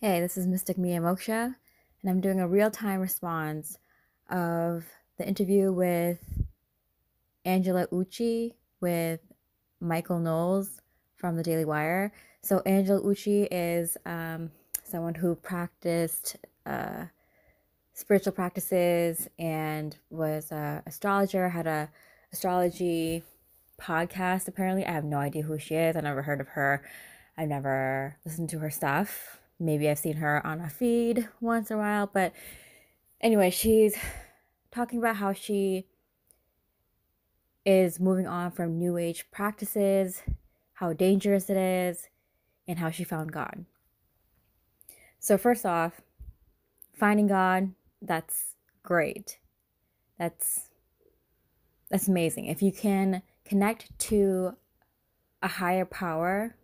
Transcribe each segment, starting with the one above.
Hey, this is Mystic Mia Moksha, and I'm doing a real-time response of the interview with Angela Ucci with Michael Knowles from the Daily Wire. So Angela Ucci is someone who practiced spiritual practices and was a astrologer, had a astrology podcast apparently. I have no idea who she is. I never heard of her. I've never listened to her stuff. Maybe I've seen her on a feed once in a while, but anyway, she's talking about how she is moving on from new age practices, how dangerous it is, and how she found God. So first off, finding God, that's great. That's amazing. If you can connect to a higher power,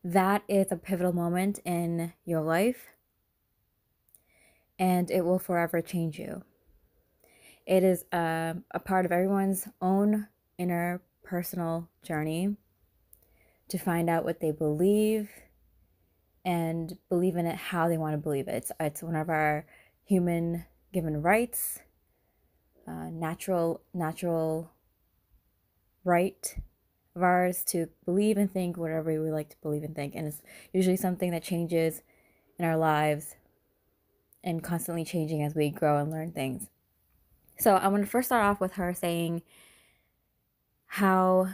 that is a pivotal moment in your life, and it will forever change you. It is a part of everyone's own inner personal journey to find out what they believe and believe in it how they want to believe it. It's one of our human given rights, natural right of ours to believe and think whatever we like to believe and think. And it's usually something that changes in our lives and constantly changing as we grow and learn things. So I want to first start off with her saying how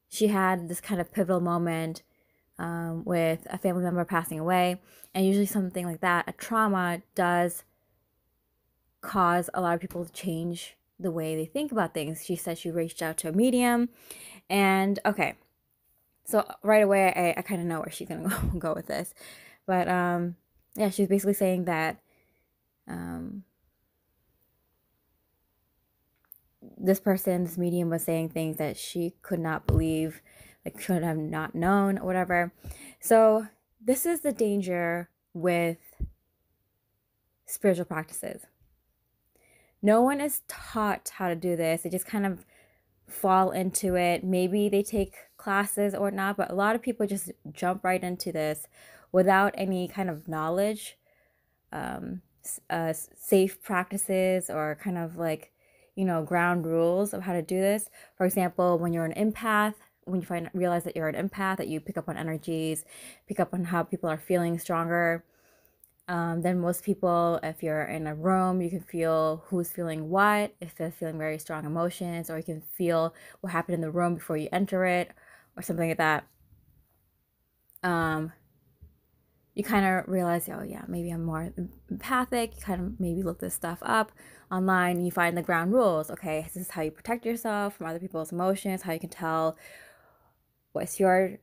she had this kind of pivotal moment with a family member passing away. And usually something like that, a trauma, does cause a lot of people to change the way they think about things. She said she reached out to a medium. And okay, so right away I kind of know where she's going to go with this. But yeah, she's basically saying that this medium, was saying things that she could not believe, like could have not known or whatever. So this is the danger with spiritual practices. No one is taught how to do this. They just kind of fall into it. Maybe they take classes or not, but a lot of people just jump right into this without any kind of knowledge, safe practices, or kind of like, ground rules of how to do this. For example, when you're an empath, when you realize that you're an empath, that you pick up on energies, pick up on how people are feeling stronger than most people. If you're in a room, you can feel who's feeling what, if they're feeling very strong emotions, or you can feel what happened in the room before you enter it, or something like that. You kind of realize, oh yeah, maybe I'm more empathic. You kind of maybe look this stuff up online and you find the ground rules. Okay, this is how you protect yourself from other people's emotions, how you can tell what's your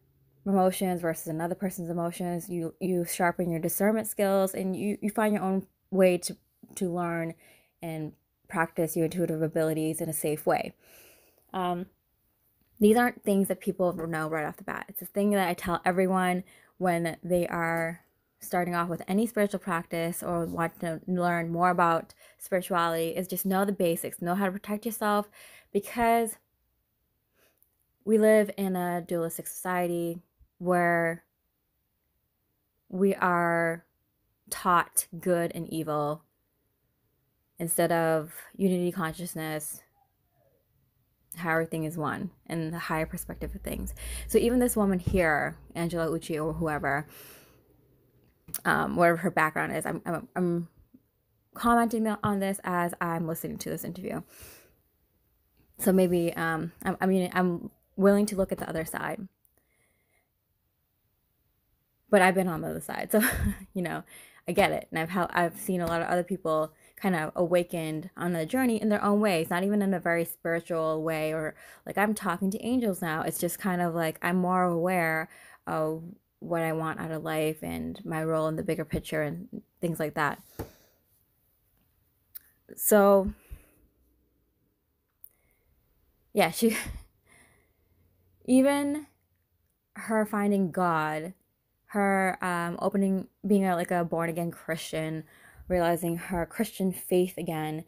emotions versus another person's emotions. You sharpen your discernment skills, and you find your own way to learn and practice your intuitive abilities in a safe way. These aren't things that people know right off the bat. It's a thing that I tell everyone when they are starting off with any spiritual practice or want to learn more about spirituality, is just know the basics, know how to protect yourself, because we live in a dualistic society where we are taught good and evil instead of unity consciousness, how everything is one, and the higher perspective of things. So even this woman here, Angela Ucci or whoever, whatever her background is, I'm commenting on this as I'm listening to this interview. So maybe I'm willing to look at the other side, but I've been on the other side, so I get it, and I've seen a lot of other people kind of awakened on the journey in their own ways, not even in a very spiritual way, or like I'm talking to angels now. It's just kind of like I'm more aware of what I want out of life and my role in the bigger picture and things like that. So yeah, she even her finding God, her opening, being like a born again Christian, realizing her Christian faith again,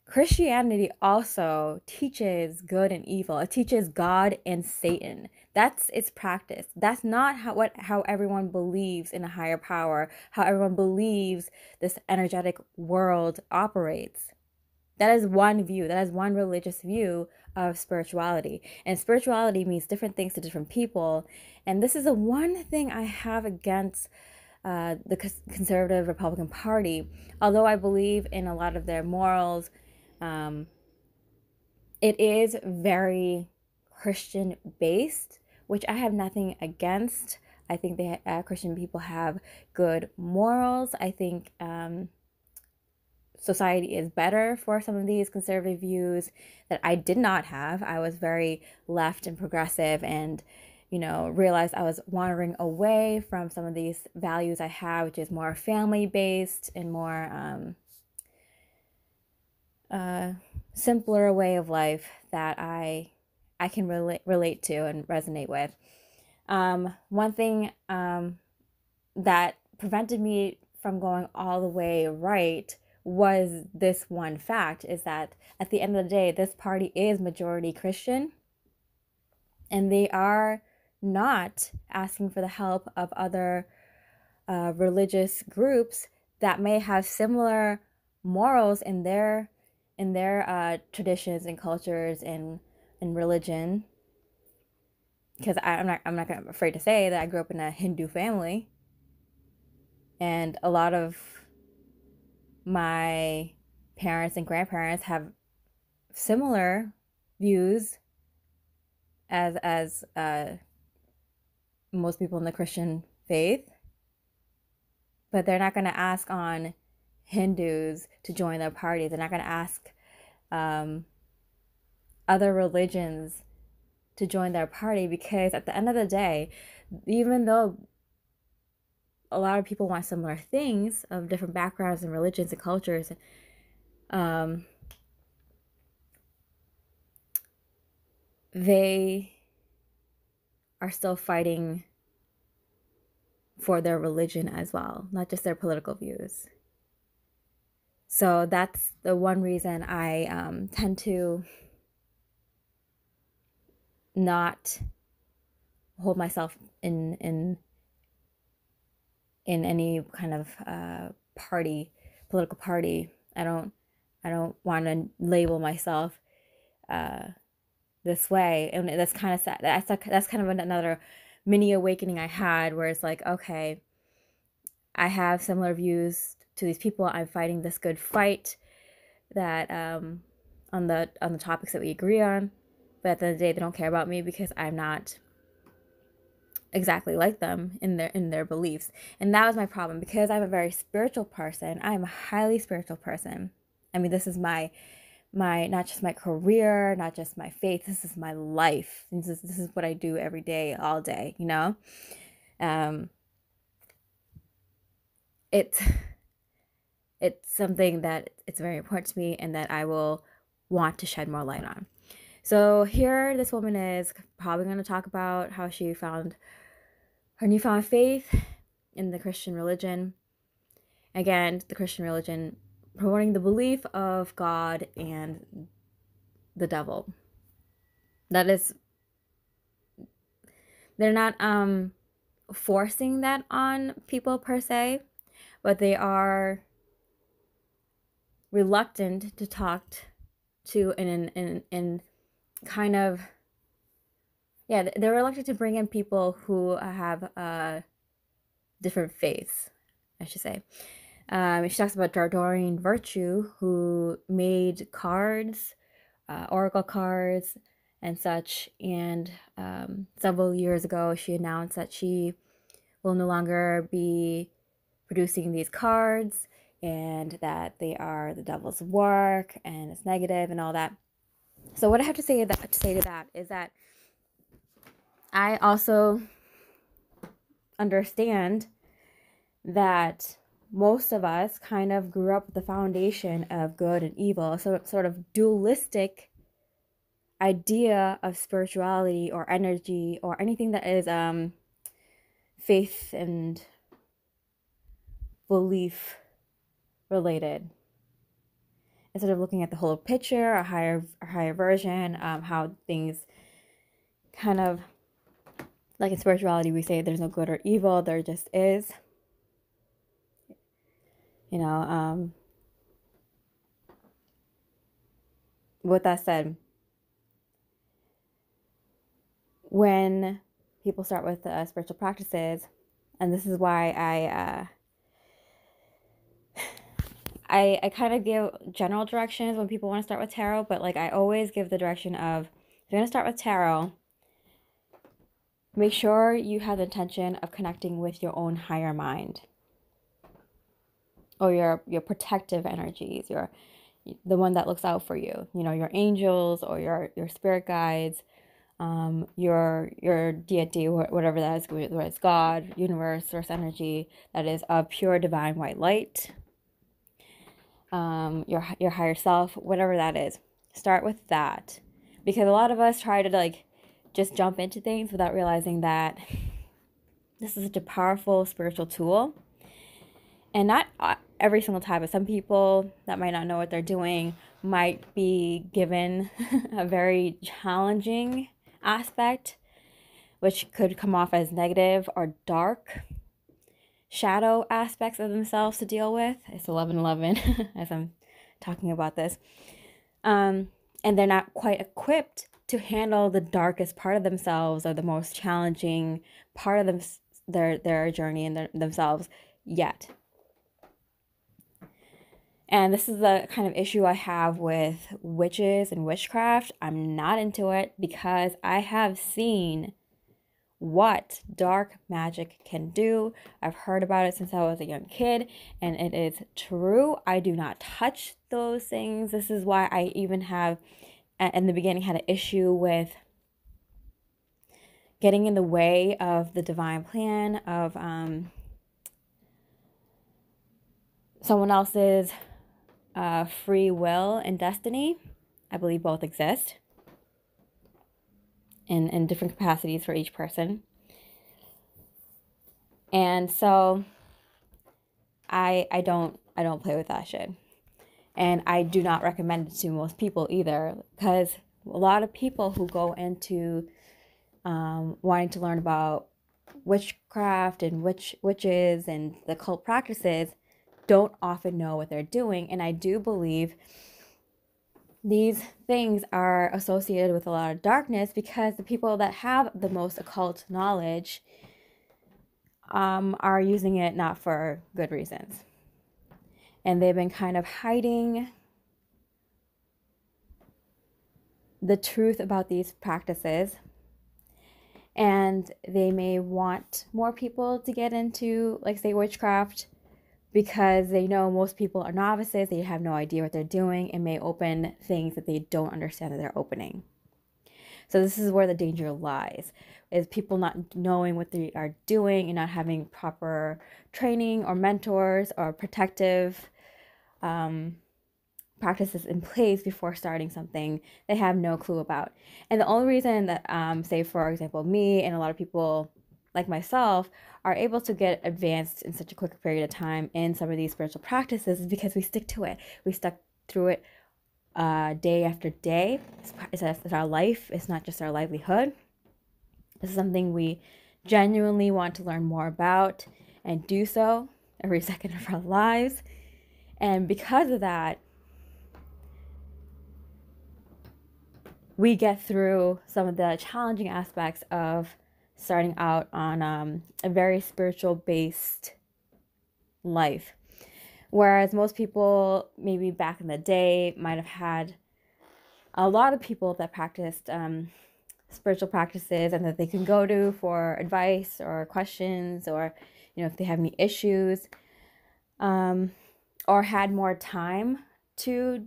Christianity also teaches good and evil. It teaches God and Satan. That's its practice. That's not how everyone believes in a higher power, how everyone believes this energetic world operates. That is one view. That is one religious view of spirituality. And spirituality means different things to different people. And this is the one thing I have against the conservative Republican Party. Although I believe in a lot of their morals, it is very Christian based, which I have nothing against. I think Christian people have good morals. I think society is better for some of these conservative views that I did not have. I was very left and progressive, and realized I was wandering away from some of these values I have, which is more family based and more simpler way of life that I can relate to and resonate with. One thing that prevented me from going all the way right was this one fact, is that at the end of the day, this party is majority Christian, and they are not asking for the help of other religious groups that may have similar morals in their traditions and cultures and religion. Because I'm not afraid to say that I grew up in a Hindu family, and a lot of my parents and grandparents have similar views as most people in the Christian faith, but they're not going to ask on Hindus to join their party. They're not going to ask other religions to join their party, because at the end of the day, even though a lot of people want similar things of different backgrounds and religions and cultures, they are still fighting for their religion as well, not just their political views. So that's the one reason I tend to not hold myself in any kind of political party. I don't want to label myself this way, and that's kind of sad. That's kind of another mini awakening I had, where it's like, okay, I have similar views to these people. I'm fighting this good fight that on the topics that we agree on, but at the end of the day, they don't care about me because I'm not exactly like them in their beliefs. And that was my problem, because I'm a very spiritual person. I'm a highly spiritual person. I mean, this is my not just my career, not just my faith, this is my life. This is what I do every day, all day, it's something that it's very important to me and that I will want to shed more light on. So here this woman is probably going to talk about how she found her newfound faith in the Christian religion. Again, the Christian religion promoting the belief of God and the devil. That is, they're not forcing that on people per se, but they are reluctant to talk to in kind of, yeah, they're reluctant to bring in people who have different faiths, I should say. She talks about Doreen Virtue, who made cards, oracle cards and such, and several years ago she announced that she will no longer be producing these cards, and that they are the devil's work and it's negative and all that. So what I have to say to that is that I also understand that most of us kind of grew up with the foundation of good and evil, so it's sort of dualistic idea of spirituality or energy or anything that is faith and belief related. instead of looking at the whole picture, a higher version, how things kind of, like in spirituality, we say there's no good or evil, there just is. You know, with that said, when people start with spiritual practices, and this is why I kind of give general directions when people want to start with tarot, but like I always give the direction of, if you're going to start with tarot, make sure you have the intention of connecting with your own higher mind, or your protective energies, the one that looks out for you, you know, your angels or your spirit guides, your deity, whatever that is, whether it's God, universe, source energy that is of pure divine white light, your higher self, whatever that is. Start with that, because a lot of us try to like just jump into things without realizing that this is such a powerful spiritual tool. And not every single time, but some people that might not know what they're doing might be given a very challenging aspect, which could come off as negative or dark shadow aspects of themselves to deal with. It's 11:11 as I'm talking about this. And they're not quite equipped to handle the darkest part of themselves or the most challenging part of their journey and themselves yet. And this is the kind of issue I have with witches and witchcraft. I'm not into it because I have seen what dark magic can do. I've heard about it since I was a young kid, and it is true. I do not touch those things. This is why I even have, in the beginning, had an issue with getting in the way of the divine plan of someone else's free will and destiny. I believe both exist in different capacities for each person. And so I don't play with that shit. And I do not recommend it to most people either, because a lot of people who go into wanting to learn about witchcraft and witches and the cult practices don't often know what they're doing. And I do believe these things are associated with a lot of darkness because the people that have the most occult knowledge are using it not for good reasons. And they've been kind of hiding the truth about these practices. And they may want more people to get into, like, say, witchcraft, because they know most people are novices, they have no idea what they're doing, and may open things that they don't understand that they're opening. So this is where the danger lies, is people not knowing what they are doing and not having proper training or mentors or protective practices in place before starting something they have no clue about. And the only reason that, say, for example, me and a lot of people like myself are able to get advanced in such a quick period of time in some of these spiritual practices is because we stick to it. We stuck through it day after day. It's our life. It's not just our livelihood. This is something we genuinely want to learn more about and do so every second of our lives. And because of that, we get through some of the challenging aspects of starting out on a very spiritual based life. Whereas most people, maybe back in the day, might have had a lot of people that practiced spiritual practices and that they can go to for advice or questions, or, you know, if they have any issues, or had more time to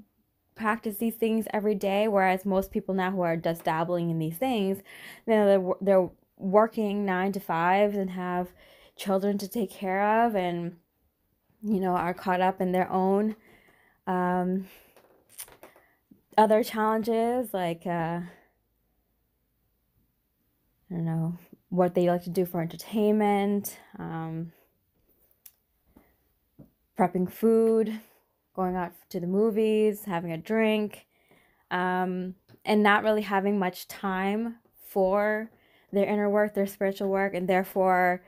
practice these things every day. Whereas most people now who are just dabbling in these things, you know, they're working 9 to 5 and have children to take care of, and, you know, are caught up in their own other challenges, like I don't know, what they like to do for entertainment, prepping food, going out to the movies, having a drink, and not really having much time for their inner work, their spiritual work, and therefore,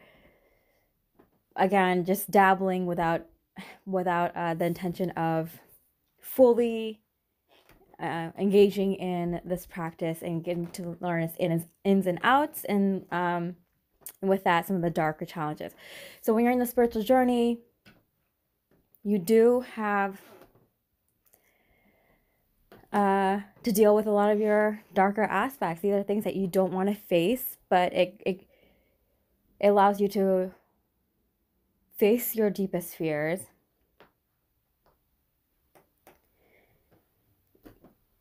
again, just dabbling without the intention of fully engaging in this practice and getting to learn its ins and outs, and with that, some of the darker challenges. So when you're in the spiritual journey, you do have to deal with a lot of your darker aspects. These are things that you don't want to face, but it allows you to face your deepest fears.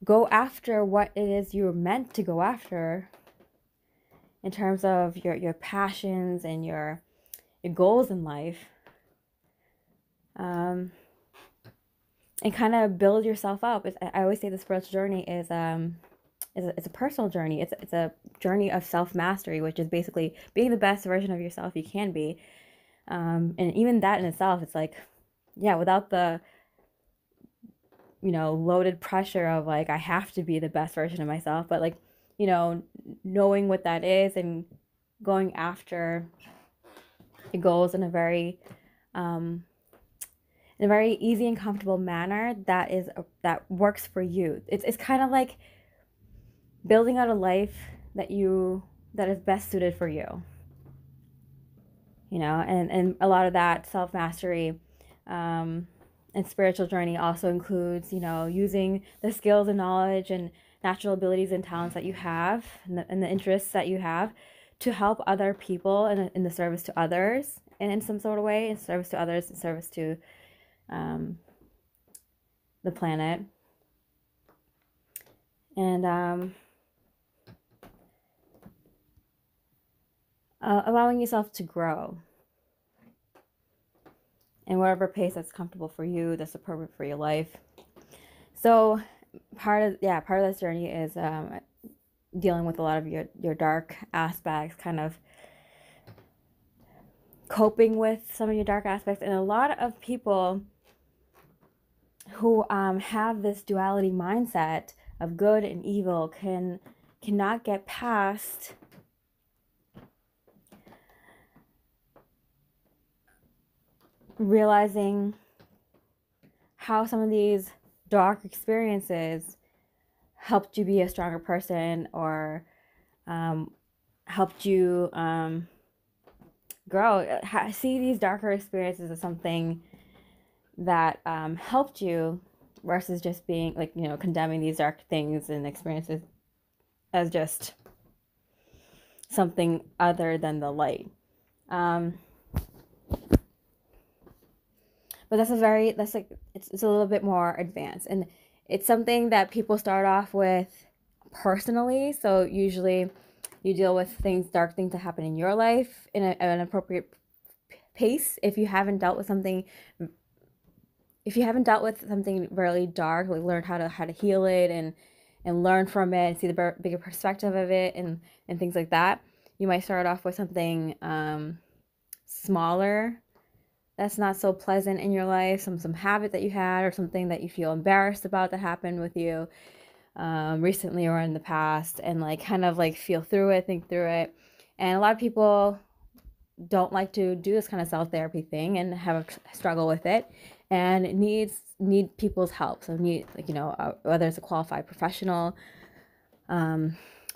Go after what it is you're meant to go after in terms of your passions and your goals in life. And kind of build yourself up. I always say the spiritual journey is a personal journey. It's a journey of self-mastery, which is basically being the best version of yourself you can be. And even that in itself, it's like, yeah, without the, loaded pressure of like, I have to be the best version of myself, but like, knowing what that is and going after your goals in a very easy and comfortable manner that works for you. It's kind of like building out a life that is best suited for you. And a lot of that self-mastery and spiritual journey also includes, using the skills and knowledge and natural abilities and talents that you have and the interests that you have to help other people in the service to others, and in some sort of way, in service to others, in service to the planet. And allowing yourself to grow in whatever pace that's comfortable for you, that's appropriate for your life. So part of this journey is dealing with a lot of your dark aspects, kind of coping with some of your dark aspects. And a lot of people who have this duality mindset of good and evil cannot get past realizing how some of these dark experiences helped you be a stronger person, or helped you grow. See these darker experiences as something that helped you, versus just being like, condemning these dark things and experiences as just something other than the light. But it's a little bit more advanced, and it's something that people start off with personally. So usually you deal with dark things that happen in your life in an appropriate pace. If you haven't dealt with something really dark, like learn how to heal it and learn from it and see the bigger perspective of it and things like that, you might start off with something smaller that's not so pleasant in your life, some habit that you had, or something that you feel embarrassed about that happened with you recently or in the past, and like kind of like feel through it, think through it. And a lot of people don't like to do this kind of self-therapy thing and have a struggle with it, and need people's help. So whether it's a qualified professional,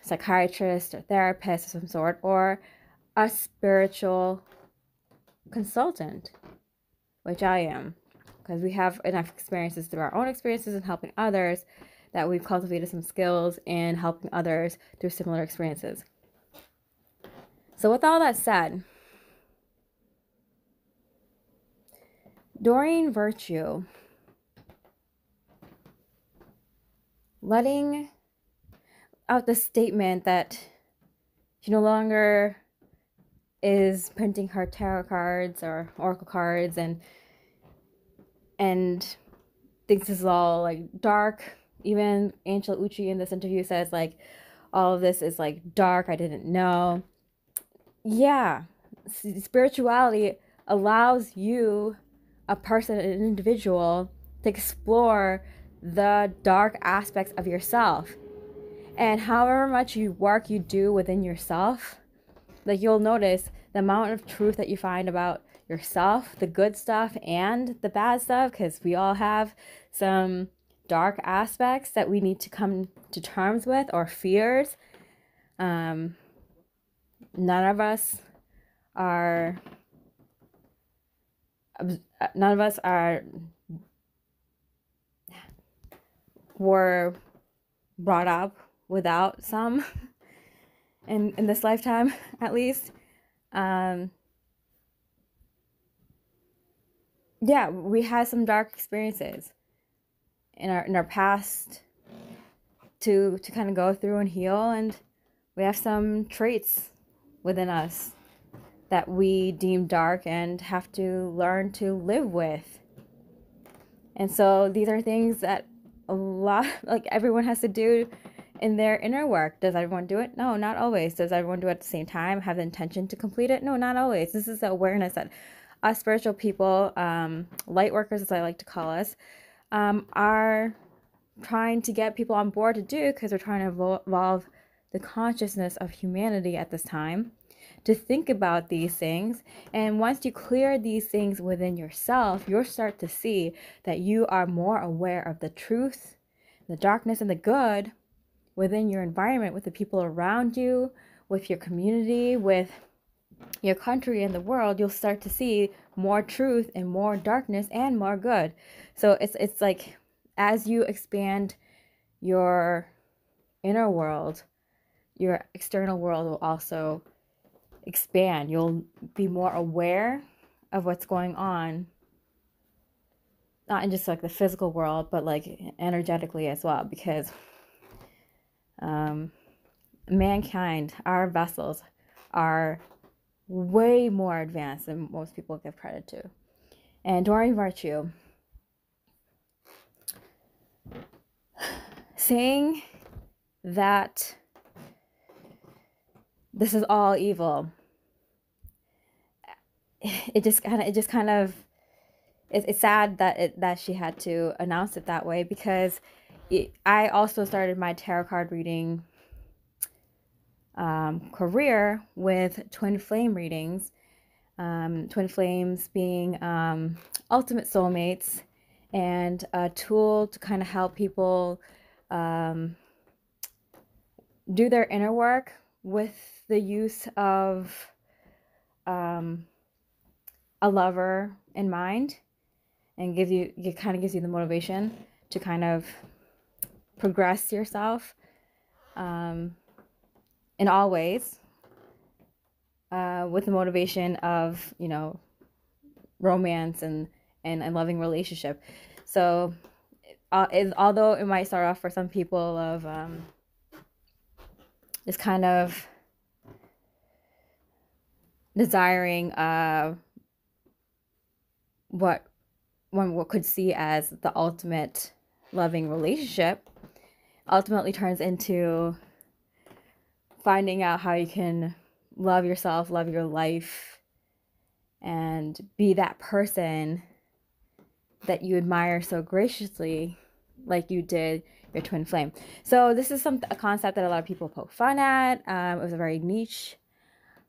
psychiatrist or therapist of some sort, or a spiritual consultant, which I am, because we have enough experiences through our own experiences and helping others that we've cultivated some skills in helping others through similar experiences. So with all that said, Doreen Virtue, letting out the statement that she no longer is printing her tarot cards or oracle cards and thinks this is all like dark. Even Angela Ucci in this interview says like, all of this is like dark, I didn't know. Yeah, spirituality allows you, a person, an individual, to explore the dark aspects of yourself. And however much work you do within yourself, like, you'll notice the amount of truth that you find about yourself, the good stuff and the bad stuff, because we all have some dark aspects that we need to come to terms with, or fears. None of us are were brought up without some in this lifetime, at least. Yeah, we had some dark experiences in our past to kind of go through and heal, and we have some traits within us that we deem dark and have to learn to live with. And so these are things that like, everyone has to do in their inner work. Does everyone do it? No, not always. Does everyone do it at the same time, have the intention to complete it? No, not always. This is the awareness that us spiritual people, light workers, as I like to call us, are trying to get people on board to do, because we're trying to evolve the consciousness of humanity at this time, to think about these things. And once you clear these things within yourself, you'll start to see that you are more aware of the truth, the darkness, and the good within your environment, with the people around you, with your community, with your country and the world. You'll start to see more truth and more darkness and more good. So it's like, as you expand your inner world, your external world will also expand. You'll be more aware of what's going on, not in just like the physical world, but like energetically as well, because mankind, our vessels, are way more advanced than most people give credit to. And Doreen Virtue, saying that this is all evil, it's sad that she had to announce it that way, because I also started my tarot card reading career with twin flame readings. Twin flames being ultimate soulmates, and a tool to kind of help people do their inner work with the use of a lover in mind, and gives you the motivation to kind of progress yourself in all ways, with the motivation of, romance and loving relationship. So although it might start off for some people of just kind of desiring what one could see as the ultimate loving relationship, ultimately turns into finding out how you can love yourself, love your life, and be that person that you admire so graciously, like you did your twin flame. So this is a concept that a lot of people poke fun at. It was a very niche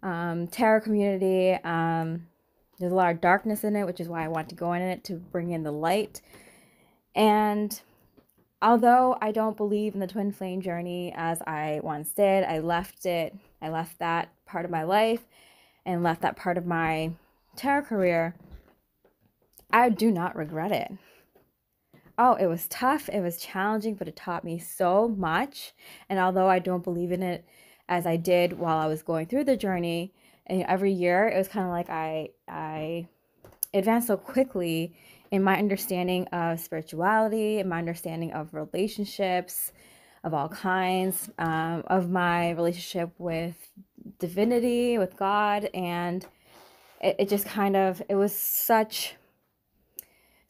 tarot community. There's a lot of darkness in it, which is why I want to go in it, to bring in the light. And although I don't believe in the twin flame journey as I once did, I left it. I left that part of my life and left that part of my tarot career. I do not regret it. Oh, it was tough. It was challenging, but it taught me so much. And although I don't believe in it as I did while I was going through the journey, and every year it was kind of like I advanced so quickly in my understanding of spirituality, in my understanding of relationships of all kinds, of my relationship with divinity, with God. And it just kind of, it was such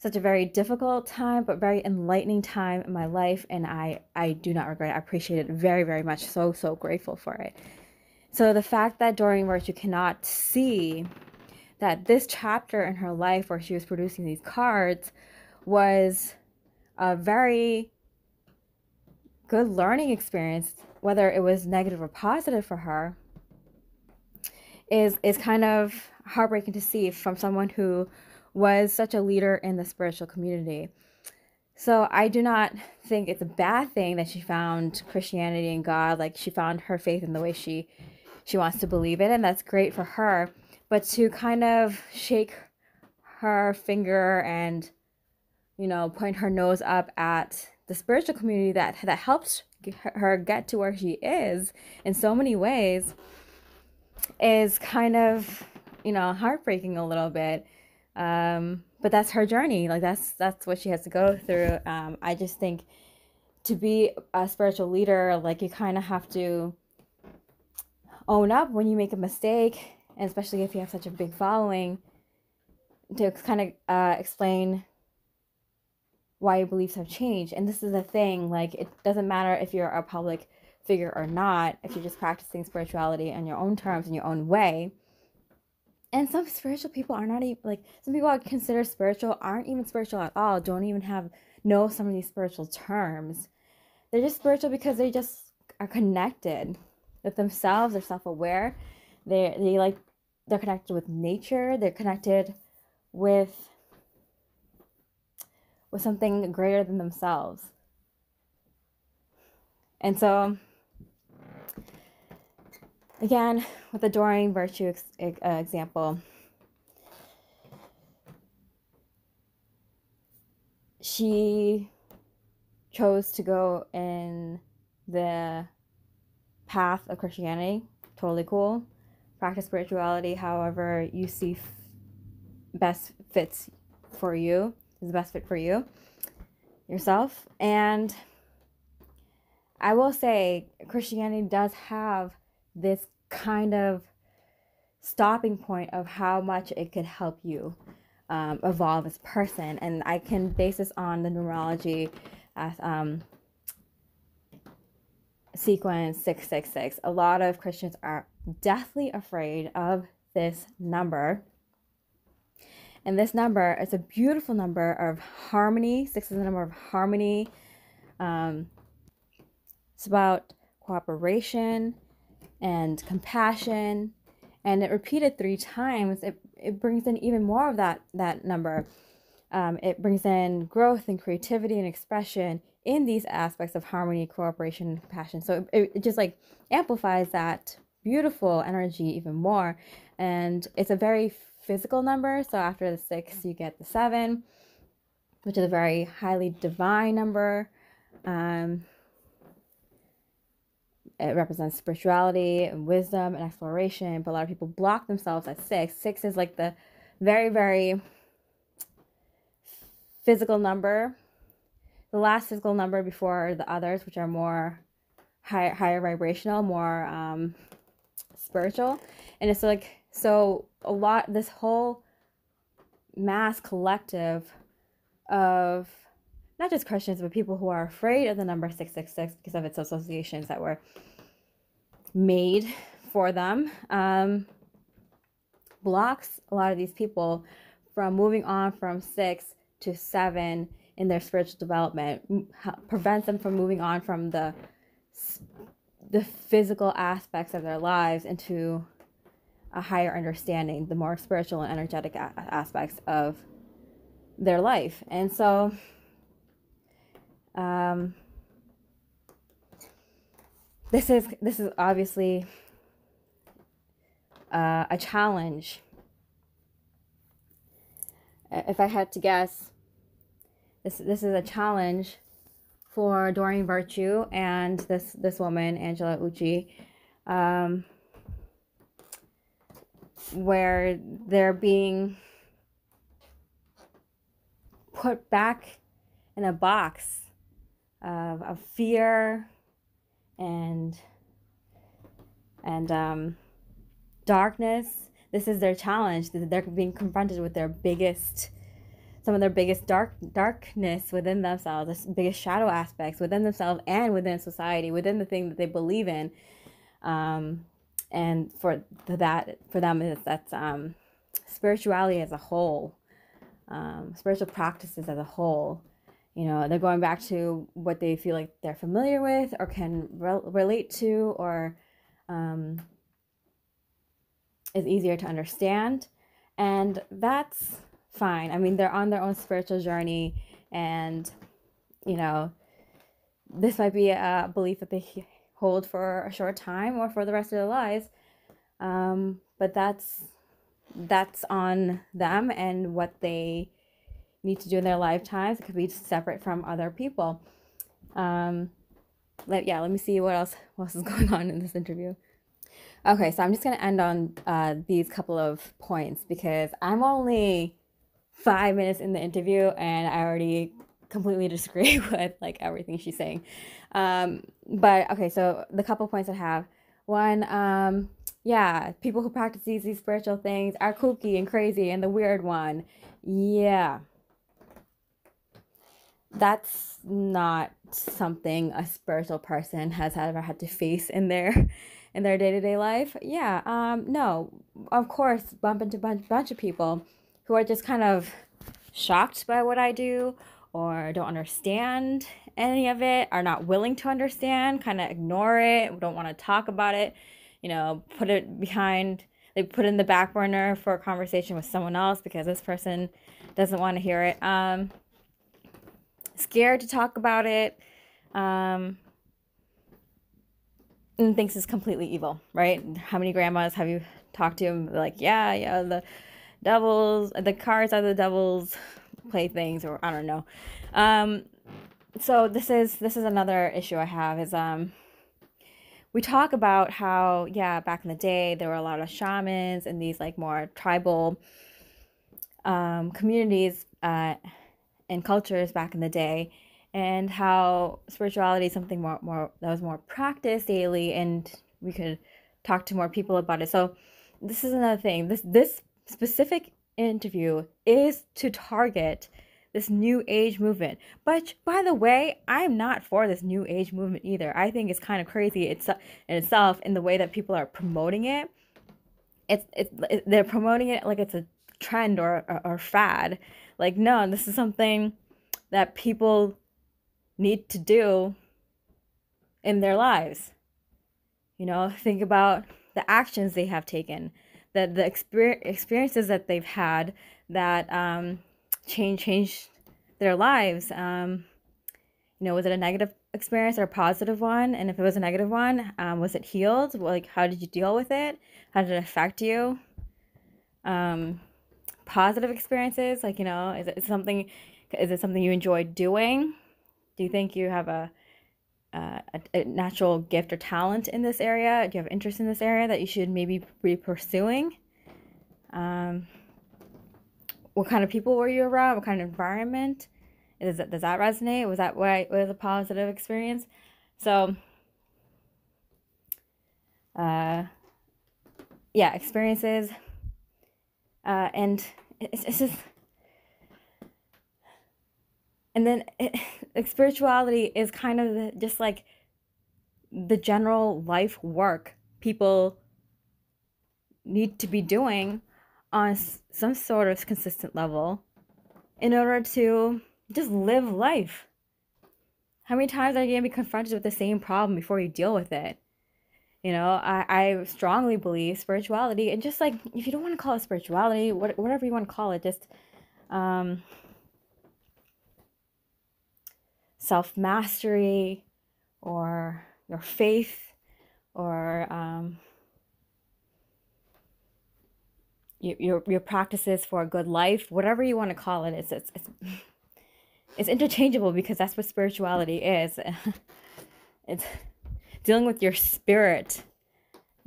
a very difficult time, but very enlightening time in my life. And I do not regret it. I appreciate it very, very much. So grateful for it. So the fact that Doreen Virtue cannot see that this chapter in her life where she was producing these cards was a very good learning experience, whether it was negative or positive for her, is kind of heartbreaking to see from someone who was such a leader in the spiritual community. So I do not think it's a bad thing that she found Christianity and God, like she found her faith in the way she wants to believe it, and that's great for her. But to kind of shake her finger and, you know, point her nose up at the spiritual community that helped her get to where she is in so many ways is kind of, you know, heartbreaking a little bit. But that's her journey. Like that's what she has to go through. I just think to be a spiritual leader, like you kind of have to own up when you make a mistake, and especially if you have such a big following, to kind of explain why your beliefs have changed. And this is the thing, like it doesn't matter if you're a public figure or not, if you're just practicing spirituality on your own terms, in your own way. And some spiritual people are not even, like, some people I consider spiritual aren't even spiritual at all, don't even know some of these spiritual terms. They're just spiritual because they just are connected with themselves. They're self-aware. They're connected with nature. They're connected with something greater than themselves. And so, again, with the Doreen virtue example, she chose to go in the path of Christianity. Totally cool. Practice spirituality however you see best fits for you, is the best fit for you, yourself. And I will say Christianity does have this kind of stopping point of how much it could help you evolve as a person. And I can base this on the numerology as sequence 666. A lot of Christians are deathly afraid of this number. And this number is a beautiful number of harmony. 6 is the number of harmony. It's about cooperation and compassion. And it repeated 3 times. It brings in even more of that number. It brings in growth and creativity and expression in these aspects of harmony, cooperation, and compassion. So it just like amplifies that beautiful energy even more. And it's a very physical number. So after the 6, you get the 7, which is a very highly divine number. It represents spirituality and wisdom and exploration, but a lot of people block themselves at 6. 6 is like the very, very physical number, the last physical number before the others, which are more higher vibrational, more spiritual. And it's like, so a lot, this whole mass collective of not just Christians, but people who are afraid of the number 666 because of its associations that were made for them, blocks a lot of these people from moving on from 6 to 7 in their spiritual development, prevents them from moving on from the physical aspects of their lives into a higher understanding, the more spiritual and energetic aspects of their life. And so this is obviously a challenge. If I had to guess, this is a challenge for Doreen Virtue and this woman, Angela Ucci, where they're being put back in a box of fear and darkness. This is their challenge. They're being confronted with some of their biggest darkness within themselves, the biggest shadow aspects within themselves and within society, within the thing that they believe in. And for them, that's spirituality as a whole. spiritual practices as a whole. They're going back to what they feel like they're familiar with or can relate to, or is easier to understand. And that's fine. I mean, they're on their own spiritual journey, and, this might be a belief that they hold for a short time or for the rest of their lives. But that's on them and what they need to do in their lifetimes. It could be separate from other people. Let me see what else is going on in this interview. Okay, so I'm just gonna end on these couple of points because I'm only 5 minutes in the interview and I already completely disagree with like everything she's saying. But okay, so the couple points I have. One, yeah, people who practice these spiritual things are kooky and crazy and the weird one. Yeah. That's not something a spiritual person has ever had to face in their day-to-day life. Yeah, no, of course, bump into a bunch of people who are just kind of shocked by what I do or don't understand any of it, are not willing to understand, kind of ignore it, don't want to talk about it, put it behind, they put it in the back burner for a conversation with someone else because this person doesn't want to hear it. Scared to talk about it, and thinks it's completely evil, right? How many grandmas have you talked to? Like, yeah, the cards are the devil's playthings, or I don't know. So this is another issue I have is we talk about how, yeah, back in the day there were a lot of shamans and these like more tribal communities and cultures back in the day, and how spirituality is something more that was more practiced daily, and we could talk to more people about it. So this is another thing. This specific interview is to target this new age movement. But by the way, I'm not for this new age movement either. I think it's kind of crazy in itself in the way that people are promoting it. They're promoting it like it's a trend or fad. Like, no, this is something that people need to do in their lives. Think about the actions they have taken, the experiences that they've had that changed their lives. Was it a negative experience or a positive one? And if it was a negative one, was it healed? Like, how did you deal with it? How did it affect you? Positive experiences, like, is it something you enjoy doing? Do you think you have a natural gift or talent in this area? Do you have interest in this area that you should maybe be pursuing? What kind of people were you around? What kind of environment? Does that resonate? Was that was a positive experience? So, yeah, experiences, and it's just, and then spirituality is kind of just like the general life work people need to be doing on some sort of consistent level in order to just live life. How many times are you going to be confronted with the same problem before you deal with it? I strongly believe spirituality, and just like, if you don't want to call it spirituality, whatever you want to call it, just self-mastery, or your faith, or your practices for a good life, whatever you want to call it, it's interchangeable, because that's what spirituality is. It's dealing with your spirit,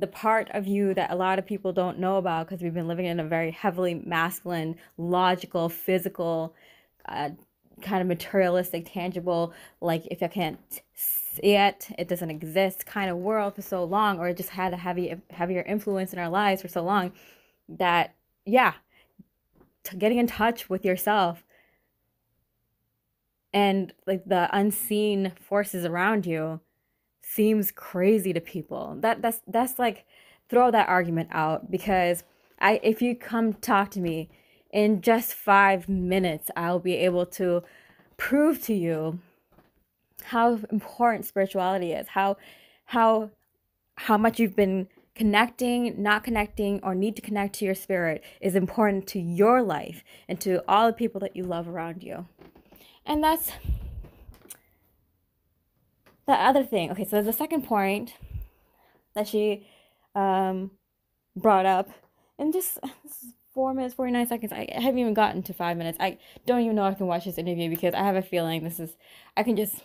the part of you that a lot of people don't know about, because we've been living in a very heavily masculine, logical, physical, kind of materialistic, tangible, like, if I can't see it, it doesn't exist kind of world for so long, or it just had a heavier influence in our lives for so long, that, yeah, getting in touch with yourself and like the unseen forces around you seems crazy to people. That's like, throw that argument out, because if you come talk to me in just 5 minutes, I'll be able to prove to you how important spirituality is, how much you've been connecting, not connecting, or need to connect to your spirit is important to your life and to all the people that you love around you. And that's the other thing. Okay, so the second point that she brought up, and just 4 minutes, 49 seconds. I haven't even gotten to 5 minutes. I don't even know if I can watch this interview because I have a feeling I can just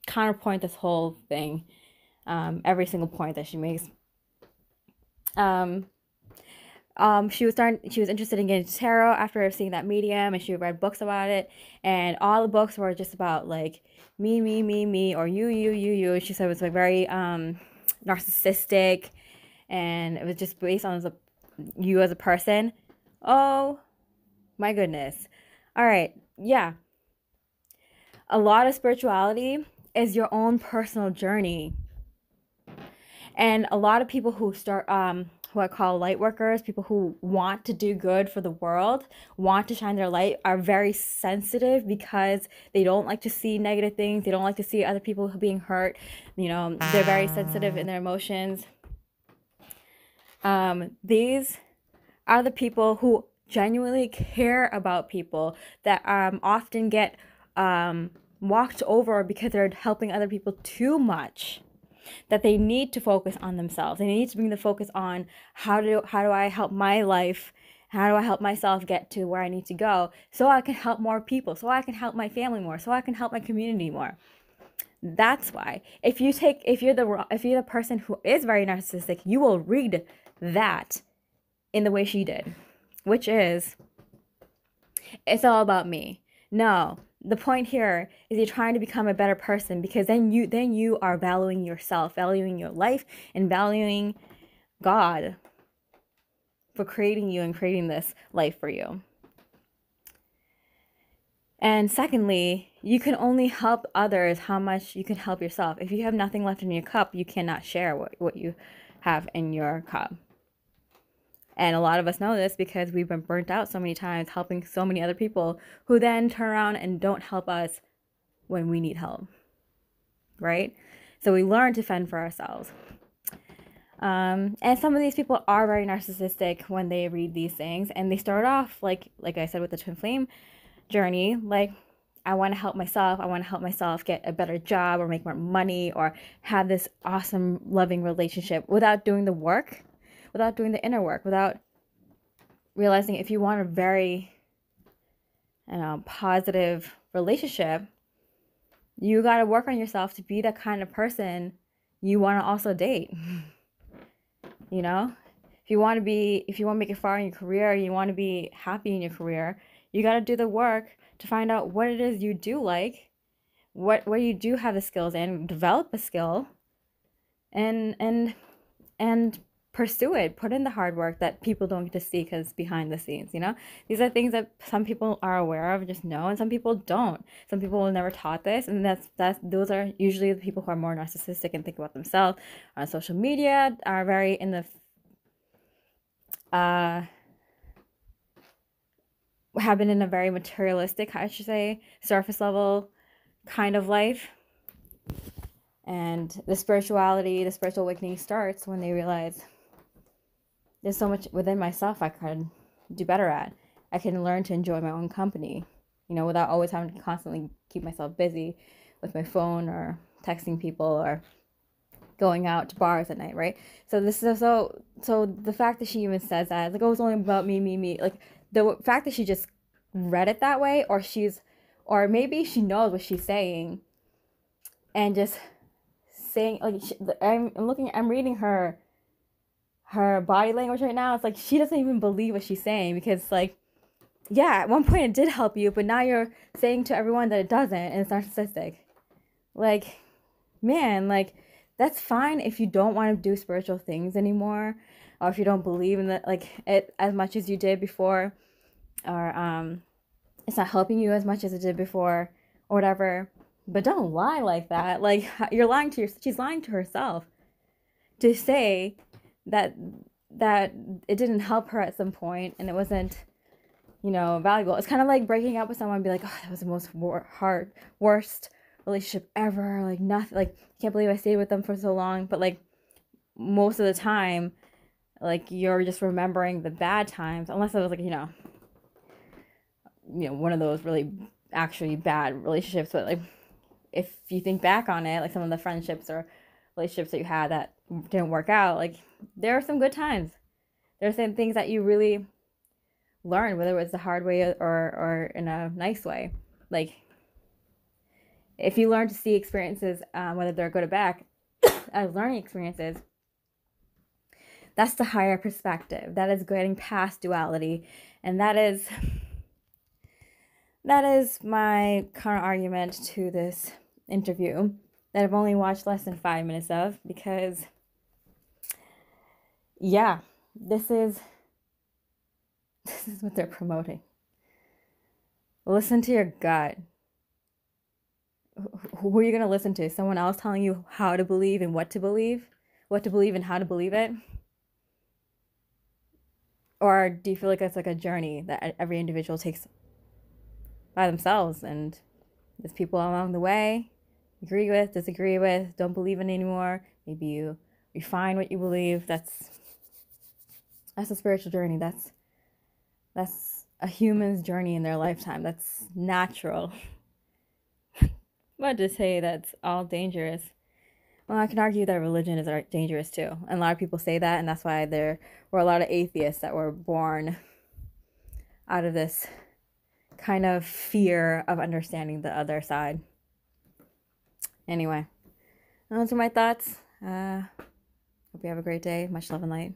counterpoint this whole thing, every single point that she makes. She was interested in getting tarot after seeing that medium, and she read books about it, and all the books were just about like me, or you. She said it was like very narcissistic, and it was just based on you as a person. Oh my goodness. All right, yeah. A lot of spirituality is your own personal journey. And a lot of people who start who I call light workers, people who want to do good for the world, want to shine their light, are very sensitive because they don't like to see negative things. They don't like to see other people being hurt. You know, they're very sensitive in their emotions. These are the people who genuinely care about people that often get walked over because they're helping other people too much, that they need to focus on themselves. They need to bring the focus on how do I help my life, how do I help myself get to where I need to go so I can help more people, so I can help my family more, so I can help my community more. That's why if you're the person who is very narcissistic, you will read that in the way she did, which is, it's all about me. No, the point here is you're trying to become a better person, because then you are valuing yourself, valuing your life, and valuing God for creating you and creating this life for you. And secondly, you can only help others how much you can help yourself. If you have nothing left in your cup, you cannot share what you have in your cup. And a lot of us know this because we've been burnt out so many times helping so many other people who then turn around and don't help us when we need help, right? So we learn to fend for ourselves. And some of these people are very narcissistic when they read these things, and they start off like I said with the twin flame journey, like, I want to help myself. I want to help myself get a better job or make more money or have this awesome, loving relationship, without doing the work, without doing the inner work, without realizing if you want a very positive relationship, you got to work on yourself to be that kind of person you want to also date. You know, if you want to make it far in your career, you want to be happy in your career, you got to do the work to find out what it is you do like, what you do have the skills in, develop a skill, and pursue it. Put in the hard work that people don't get to see because it's behind the scenes, you know? These are things that some people are aware of and just know, and some people don't. Some people were never taught this, and those are usually the people who are more narcissistic and think about themselves on social media, are very in the have been in a very materialistic, I should say, surface level kind of life. And the spiritual awakening starts when they realize there's so much within myself I could do better at. I can learn to enjoy my own company, you know, without always having to constantly keep myself busy with my phone or texting people or going out to bars at night, right? So the fact that she even says that, like, oh, it's only about me, like, the fact that she just read it that way, or maybe she knows what she's saying and just saying, like, I'm reading her body language right now. It's like she doesn't even believe what she's saying, because, like, yeah, at one point it did help you, but now you're saying to everyone that it doesn't, and it's narcissistic. Like, man, like, that's fine if you don't want to do spiritual things anymore, or if you don't believe in that, like, it as much as you did before, or it's not helping you as much as it did before, or whatever. But don't lie like that. Like, she's lying to herself to say that it didn't help her at some point, and it wasn't valuable. It's kind of like breaking up with someone and be like, oh, that was the most worst relationship ever. Like, nothing, like, can't believe I stayed with them for so long. But, like, most of the time, like, you're just remembering the bad times, unless it was, like, one of those really actually bad relationships. But, like, if you think back on it, like, some of the friendships or relationships that you had that didn't work out, like, there are some good times. There are some things that you really learn, whether it's the hard way or in a nice way. Like, if you learn to see experiences, whether they're good or bad, as learning experiences, that's the higher perspective. That is getting past duality. And that is my counter argument to this interview that I've only watched less than 5 minutes of, because yeah, this is what they're promoting. Listen to your gut. Who are you going to listen to? Someone else telling you how to believe and what to believe and how to believe it? Or do you feel like it's like a journey that every individual takes by themselves, and there's people along the way, agree with, disagree with, don't believe in anymore? Maybe you refine what you believe. That's a spiritual journey. That's a human's journey in their lifetime. That's natural. But to say that's all dangerous, well, I can argue that religion is dangerous too. And a lot of people say that, and that's why there were a lot of atheists that were born out of this kind of fear of understanding the other side. Anyway, those are my thoughts. Hope you have a great day. Much love and light.